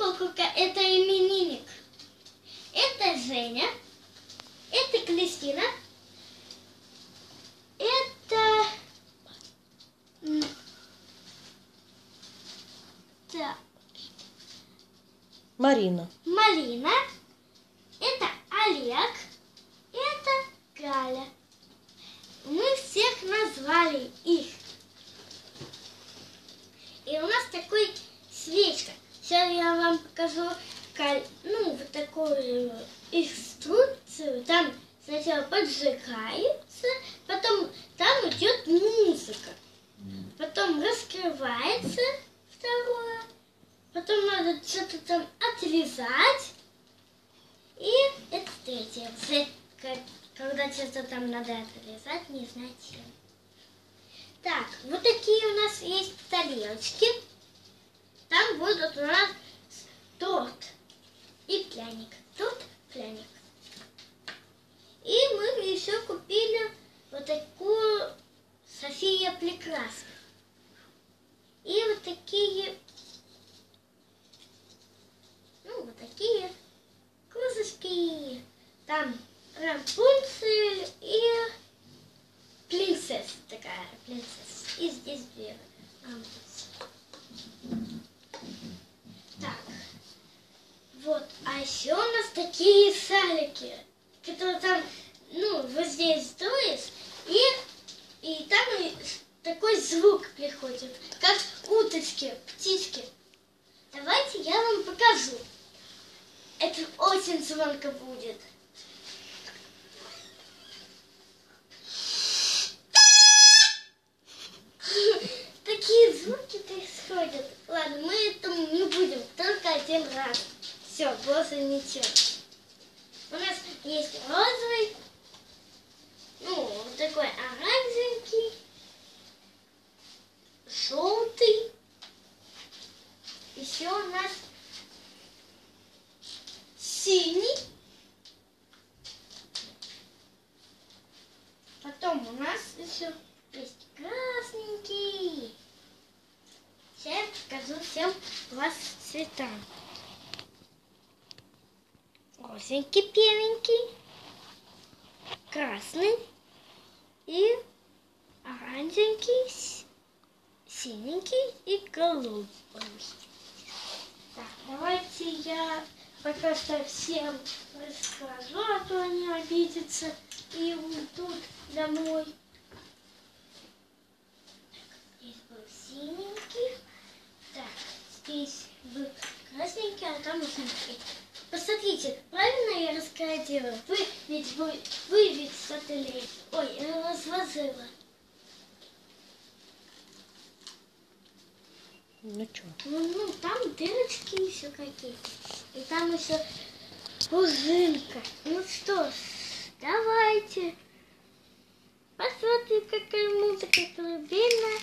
куколка – это именинник. Это Женя. Это Кристина. Это... Так. Марина. Марина. Это Олег. Это Галя. Мы всех назвали их. И у нас такой свечка. Сейчас я вам покажу вот такую инструкцию. Там сначала поджигается, потом там идет музыка. Потом раскрывается второе. Потом надо что-то там отрезать. И это третье. Когда что-то там надо отрезать, не знаю чем. Так, вот такие у нас есть тарелочки. Там будут у нас торт и пряник. Торт, пряник. И мы еще купили вот такую София Прекрасная. И вот такие, вот такие кружечки. Там Рапунцель и принцесса такая, принцесса. И здесь две рампусы. Так, вот, а еще у нас такие шарики, которые там, вот здесь строишь, и там такой звук приходит, как уточки, птички. Давайте я вам покажу. Это очень звонко будет. Такие звуки происходят. Ладно, мы этому не будем, только один раз. Все, больше ничего. У нас есть розовый, вот такой оранжевенький, желтый. Еще у нас синий. Потом у нас еще есть красненький. Сейчас я покажу всем вас цвета. Розовенький, беленький, красный и оранжевенький, синенький и голубой. Так, давайте я пока что всем расскажу, а то они обидятся и уйдут домой. Здесь был синенький. Так, здесь был красненький, а там розовенький. Посмотрите, правильно я раскодила? Вы ведь смотрели. Ой, я разложила. Ну что? Там дырочки еще какие-то. И там еще пружинка. Ну что ж, давайте. Посмотрим, какая музыка колыбельная.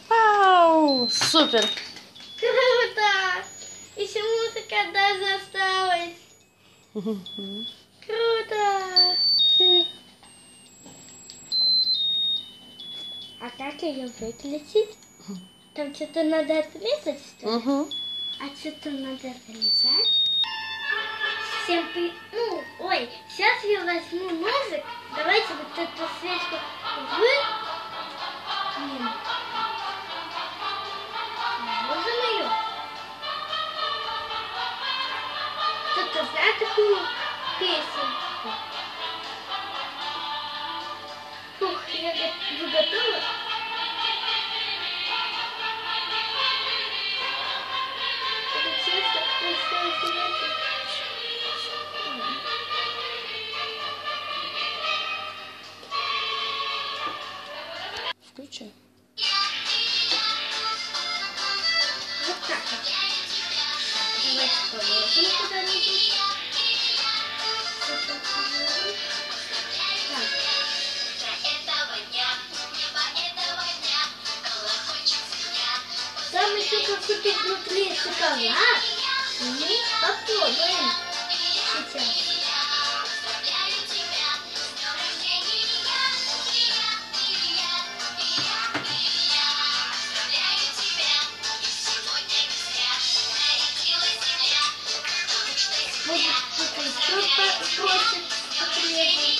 Вау, супер! Круто! Еще музыка даже осталась. Круто! А как ее выключить? Там что-то надо отрезать, что ли? А что-то надо отрезать? Ой, сейчас я возьму ножик. Давайте вот эту свечку Можем ее? Кто-то знает такую песенку? Фух, вы готовы? Включай. Вот так вот. Давайте положим куда-нибудь. Так. купить внутри шоколад. Мы попробуем сейчас. Просит потребовать.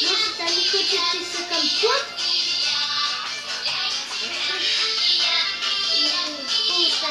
Может, они хотят еще компот? Вкусно.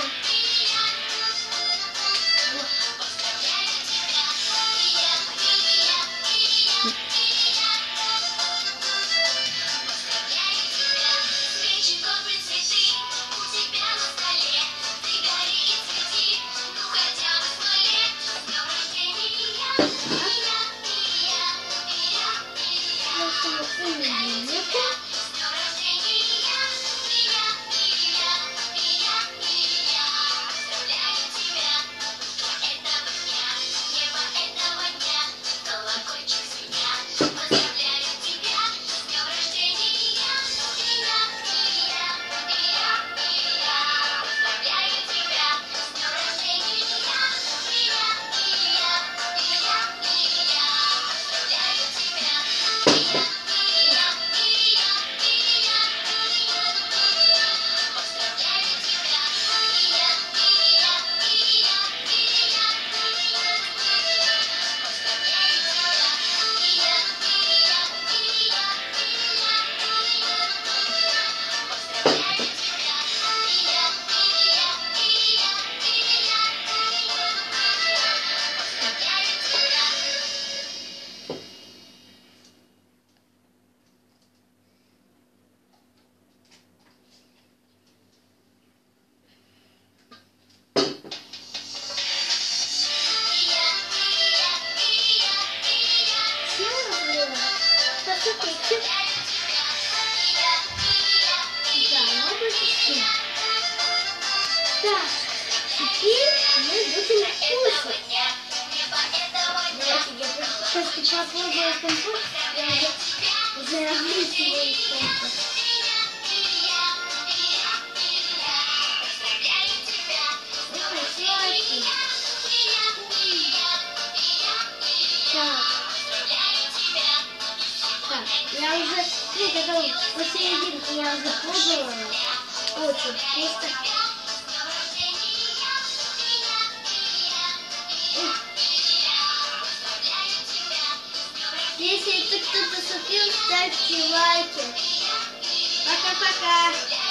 Так, теперь мы будем кушать. Давайте я сейчас попробую компот. Я уже различиваю компот. Так, я уже приготовила посерединке, я уже пробовала. Очень вкусно. Если это кто-то супил, ставьте лайки. Пока-пока.